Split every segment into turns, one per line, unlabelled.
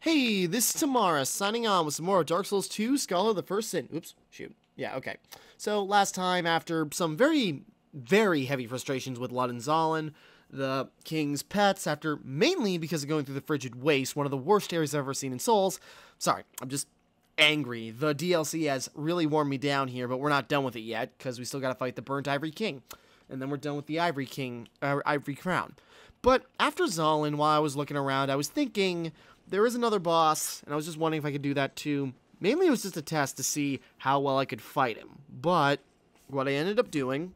Hey, this is Timmara, signing on with some more Dark Souls 2, Scholar of the First Sin. Oops, shoot. Yeah, okay. So, last time, after some very, very heavy frustrations with Lud and Zalin, the king's pets, after mainly because of going through the Frigid Waste, one of the worst areas I've ever seen in Souls. Sorry, I'm just angry. The DLC has really worn me down here, but we're not done with it yet, because we still gotta fight the Burnt Ivory King. And then we're done with the Ivory Crown. But after Zalin, while I was looking around, I was thinking there is another boss, and I was just wondering if I could do that too. Mainly it was just a test to see how well I could fight him. But what I ended up doing...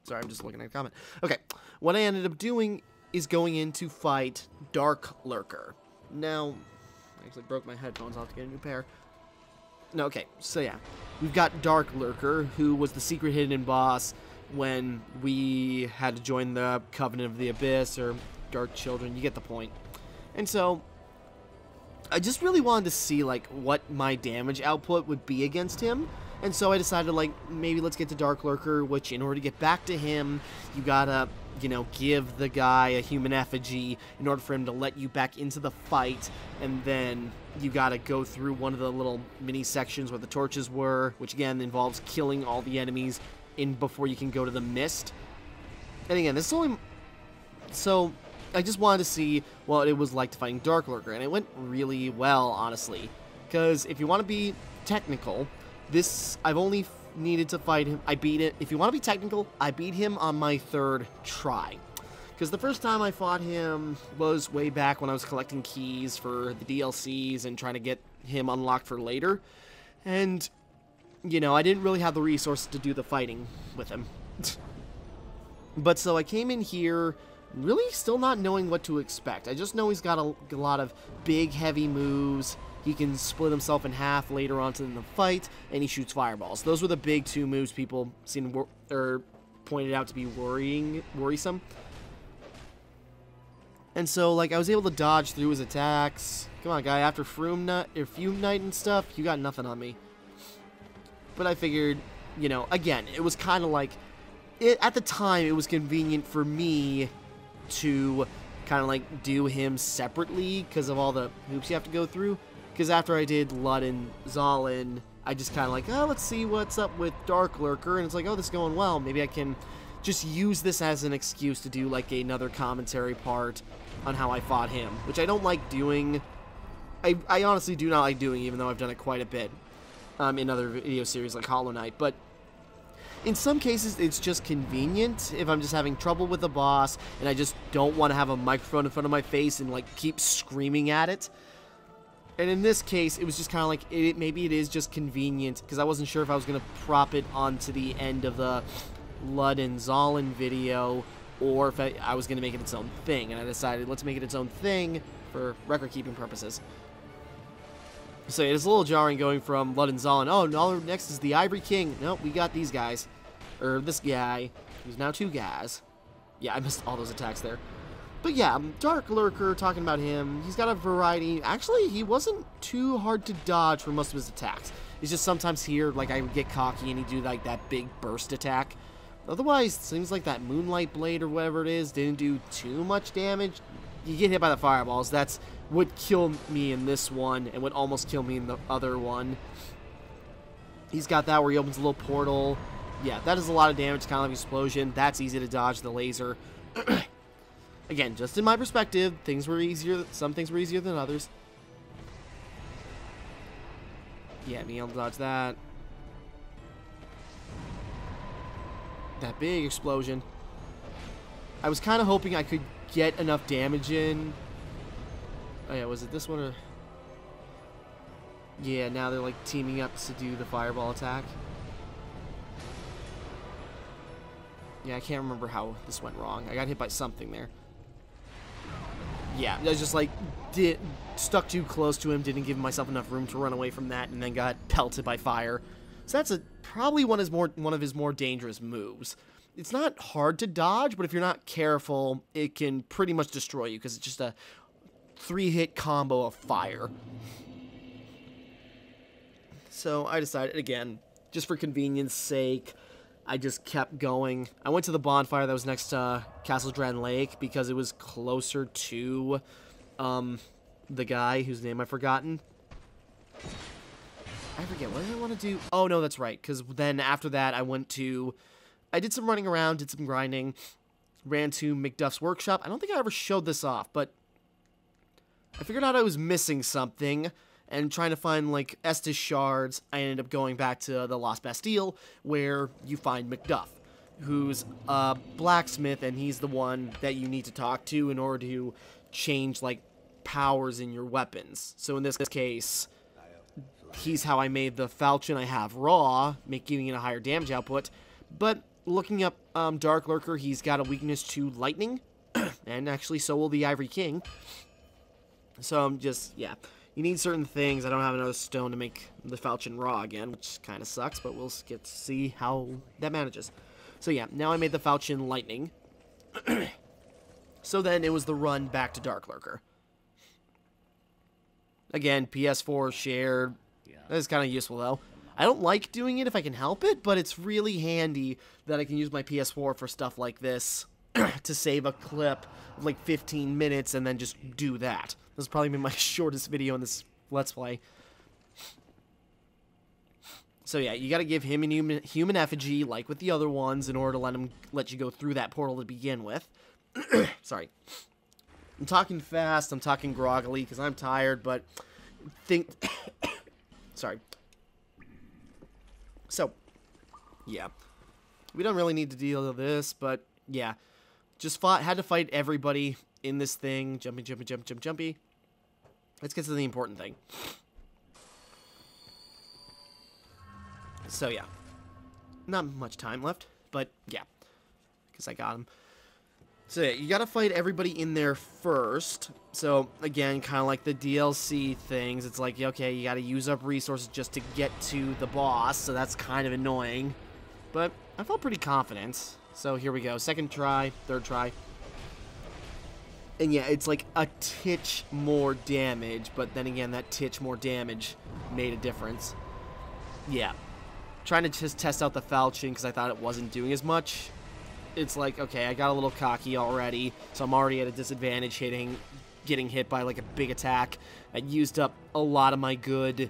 Sorry, I'm just looking at a comment. Okay, what I ended up doing is going in to fight Darklurker. Now, I actually broke my headphones. I'll have to get a new pair. No, okay, so yeah. We've got Darklurker, who was the secret hidden boss when we had to join the Covenant of the Abyss, or Dark Children. You get the point. And so, I just really wanted to see, like, what my damage output would be against him. And so I decided, like, maybe let's get to Darklurker, which in order to get back to him, you gotta, you know, give the guy a human effigy in order for him to let you back into the fight. And then you gotta go through one of the little mini sections where the torches were, which again involves killing all the enemies before you can go to the mist. And again, this is only... So, I just wanted to see what it was like to fighting Darklurker, and it went really well, honestly. Because if you want to be technical, I've only needed to fight him. I beat it. If you want to be technical, I beat him on my third try. Because the first time I fought him was way back when I was collecting keys for the DLCs and trying to get him unlocked for later. And, you know, I didn't really have the resources to do the fighting with him. But so I came in here really still not knowing what to expect. I just know he's got a lot of big, heavy moves. He can split himself in half later on in the fight, and he shoots fireballs. Those were the big two moves people pointed out to be worrisome. And so, like, I was able to dodge through his attacks. Come on, guy, after Fume Night and stuff, you got nothing on me. But I figured, you know, again, it was kind of like... at the time, it was convenient for me to kind of like do him separately because of all the hoops you have to go through. Because after I did Lud and Zalin, I just kind of like, oh, let's see what's up with Darklurker, and it's like, oh, this is going well. Maybe I can just use this as an excuse to do like another commentary part on how I fought him, which I don't like doing. I honestly do not like doing, even though I've done it quite a bit in other video series like Hollow Knight. But in some cases, it's just convenient if I'm just having trouble with a boss and I just don't want to have a microphone in front of my face and, like, keep screaming at it. And in this case, it was just kind of like, maybe it is just convenient because I wasn't sure if I was going to prop it onto the end of the Lud and Zalin video or if I was going to make it its own thing. And I decided, let's make it its own thing for record-keeping purposes. So it's a little jarring going from Lud and Zalin. Oh, no, next is the Ivory King. Nope, we got these guys. Or this guy. Who's now two guys. Yeah, I missed all those attacks there. But yeah, Darklurker, talking about him, he's got a variety. Actually, he wasn't too hard to dodge for most of his attacks. It's just sometimes here, like, I would get cocky and he'd do, like, that big burst attack. Otherwise, it seems like that Moonlight Blade or whatever it is didn't do too much damage. You get hit by the fireballs. That's what killed me in this one and would almost kill me in the other one. He's got that where he opens a little portal. Yeah, that is a lot of damage, kind of like explosion. That's easy to dodge, the laser. Again, just in my perspective, things were easier. Some things were easier than others. Yeah, being able to dodge that. That big explosion. I was kind of hoping I could get enough damage in. Oh yeah, was it this one or... Yeah, now they're like teaming up to do the fireball attack. Yeah, I can't remember how this went wrong. I got hit by something there. Yeah, I was just like stuck too close to him, didn't give myself enough room to run away from that, and then got pelted by fire. So that's probably one of his more dangerous moves. It's not hard to dodge, but if you're not careful, it can pretty much destroy you because it's just a 3-hit combo of fire. So I decided, again, just for convenience sake, I just kept going. I went to the bonfire that was next to Castle Dren Lake because it was closer to the guy whose name I've forgotten. I forget, what did I want to do? Oh, no, that's right, because then after that, I did some running around, did some grinding, ran to Macduff's workshop. I don't think I ever showed this off, but I figured out I was missing something, and trying to find, like, Estus shards, I ended up going back to the Lost Bastille, where you find Macduff, who's a blacksmith, and he's the one that you need to talk to in order to change, like, powers in your weapons. So in this case, he's how I made the falchion I have raw, giving it a higher damage output. But looking up Darklurker, he's got a weakness to lightning, and actually so will the Ivory King. So I'm just, yeah, you need certain things. I don't have another stone to make the falchion raw again, which kind of sucks, but we'll get to see how that manages. So yeah, now I made the falchion lightning. So then it was the run back to Darklurker. Again, PS4 shared. That is kind of useful, though. I don't like doing it if I can help it, but it's really handy that I can use my PS4 for stuff like this to save a clip of like 15 minutes and then just do that. This has probably been my shortest video in this Let's Play. So yeah, you gotta give him a human effigy, like with the other ones, in order to let you go through that portal to begin with. Sorry. I'm talking fast, I'm talking groggily, because I'm tired, but sorry. So, yeah. We don't really need to deal with this, but, yeah. Just had to fight everybody in this thing. Jumpy. Let's get to the important thing. So, yeah. Not much time left, but, yeah. Because I got him. So yeah, you gotta fight everybody in there first. So, again, kind of like the DLC things. It's like, okay, you gotta use up resources just to get to the boss, so that's kind of annoying. But I felt pretty confident. So here we go. Second try, third try. And yeah, it's like a titch more damage, but then again, that titch more damage made a difference. Yeah. Trying to just test out the falchion because I thought it wasn't doing as much. It's like, okay, I got a little cocky already, so I'm already at a disadvantage getting hit by like a big attack. I used up a lot of my good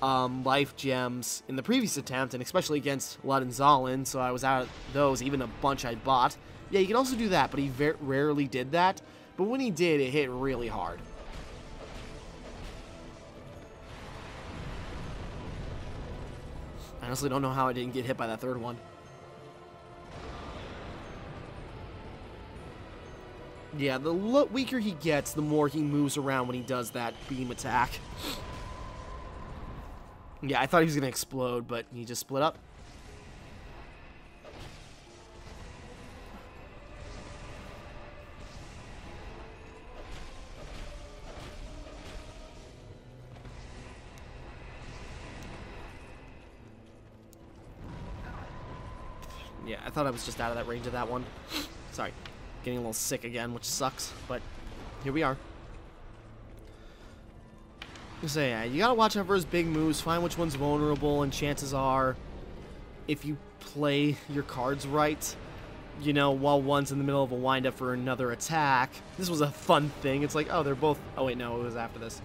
life gems in the previous attempt, and especially against Lurker, so I was out of those, even a bunch I bought. Yeah, you can also do that, but he very rarely did that. But when he did, it hit really hard. I honestly don't know how I didn't get hit by that third one. Yeah, the weaker he gets, the more he moves around when he does that beam attack. Yeah, I thought he was going to explode, but he just split up. Yeah, I thought I was just out of that range of that one. Sorry. Getting a little sick again, which sucks, but here we are. So yeah, you gotta watch out for his big moves, find which one's vulnerable, and chances are, if you play your cards right, you know, while one's in the middle of a windup for another attack. This was a fun thing. It's like, oh, they're both... Oh, wait, no, it was after this.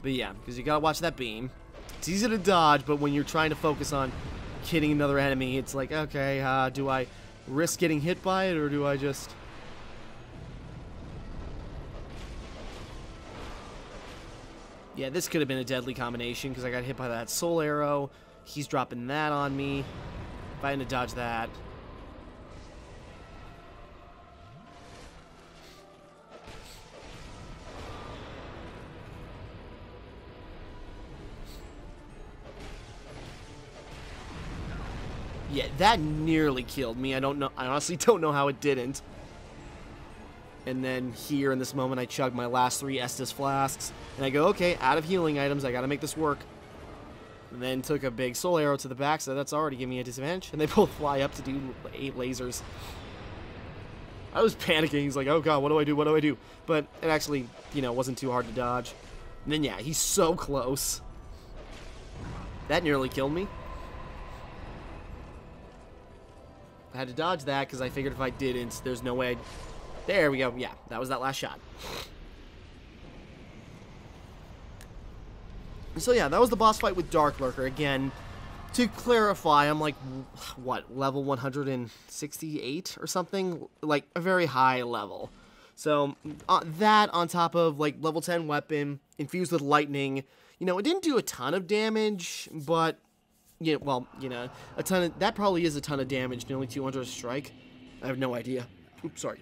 But yeah, because you gotta watch that beam. It's easy to dodge, but when you're trying to focus on hitting another enemy, it's like, okay, do I risk getting hit by it, or do I just... Yeah, this could have been a deadly combination, because I got hit by that soul arrow. He's dropping that on me. If I had to dodge that... Yeah, that nearly killed me. I honestly don't know how it didn't. And then here in this moment, I chugged my last 3 Estus flasks. And I go, okay, out of healing items, I gotta make this work. And then took a big soul arrow to the back, so that's already giving me a disadvantage. And they both fly up to do 8 lasers. I was panicking. He's like, oh god, what do I do? What do I do? But it actually, you know, wasn't too hard to dodge. And then, yeah, he's so close. That nearly killed me. I had to dodge that because I figured if I didn't, there's no way There we go. Yeah, that was that last shot. So yeah, that was the boss fight with Darklurker. Again, to clarify, I'm like, what, level 168 or something? Like, a very high level. So, that on top of, like, level 10 weapon, infused with lightning, you know, it didn't do a ton of damage, but, yeah, well, you know, that probably is a ton of damage, nearly 200 a strike. I have no idea. Oops, sorry.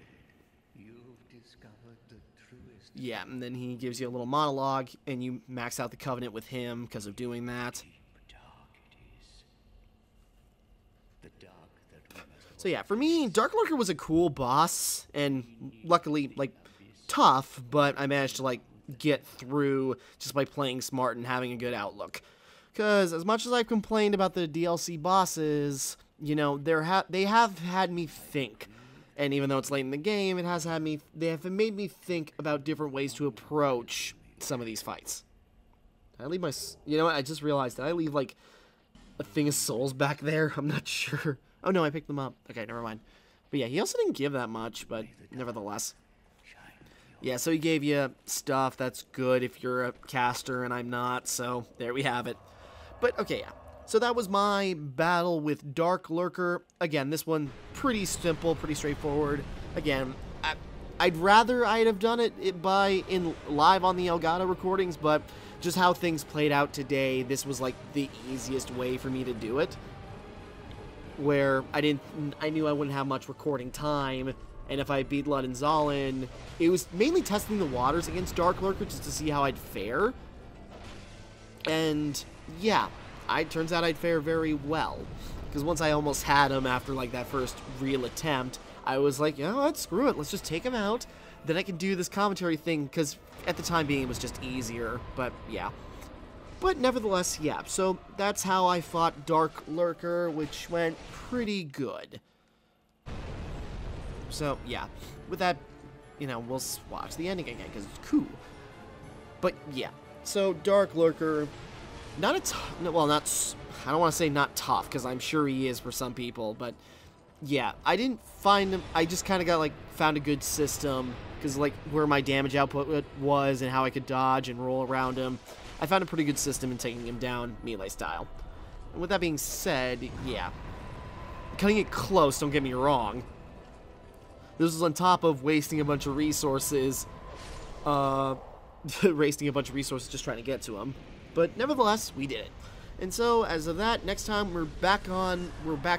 Yeah, and then he gives you a little monologue, and you max out the Covenant with him because of doing that. So yeah, for me, Darklurker was a cool boss, and luckily, like, tough, but I managed to, like, get through just by playing smart and having a good outlook. Because as much as I've complained about the DLC bosses, you know, they have had me think. And even though it's late in the game, they have made me think about different ways to approach some of these fights. Did I leave you know what, I just realized, did I leave, like, a thing of souls back there? I'm not sure. Oh, no, I picked them up. Okay, never mind. But yeah, he also didn't give that much, but nevertheless. Yeah, so he gave you stuff that's good if you're a caster, and I'm not, so there we have it. But, okay, yeah. So that was my battle with Darklurker. Again, this one pretty simple, pretty straightforward. Again, I'd rather I'd have done it live on the Elgato recordings, but just how things played out today, this was like the easiest way for me to do it. Where I knew I wouldn't have much recording time, and if I beat Lurker, it was mainly testing the waters against Darklurker just to see how I'd fare. And yeah, turns out I'd fare very well. Because once I almost had him after like that first real attempt, I was like, you know what, screw it, let's just take him out. Then I can do this commentary thing, because at the time being it was just easier, but yeah. But nevertheless, yeah, so that's how I fought Darklurker, which went pretty good. So, yeah, with that, you know, we'll watch the ending again, because it's cool. But, yeah, so Darklurker, I don't want to say not tough, because I'm sure he is for some people, but, yeah, I didn't find him, I just kind of found a good system, because, like, where my damage output was, and how I could dodge and roll around him. I found a pretty good system in taking him down melee style. And with that being said, yeah. Cutting it close, don't get me wrong. This was on top of wasting a bunch of resources. Wasting a bunch of resources just trying to get to him. But nevertheless, we did it. And so, as of that, next time we're back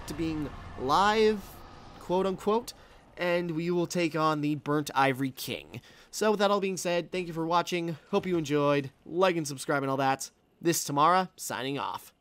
to being live, quote unquote, and we will take on the Burnt Ivory King. So with that all being said, thank you for watching, hope you enjoyed, like and subscribe and all that. This is Timmara, signing off.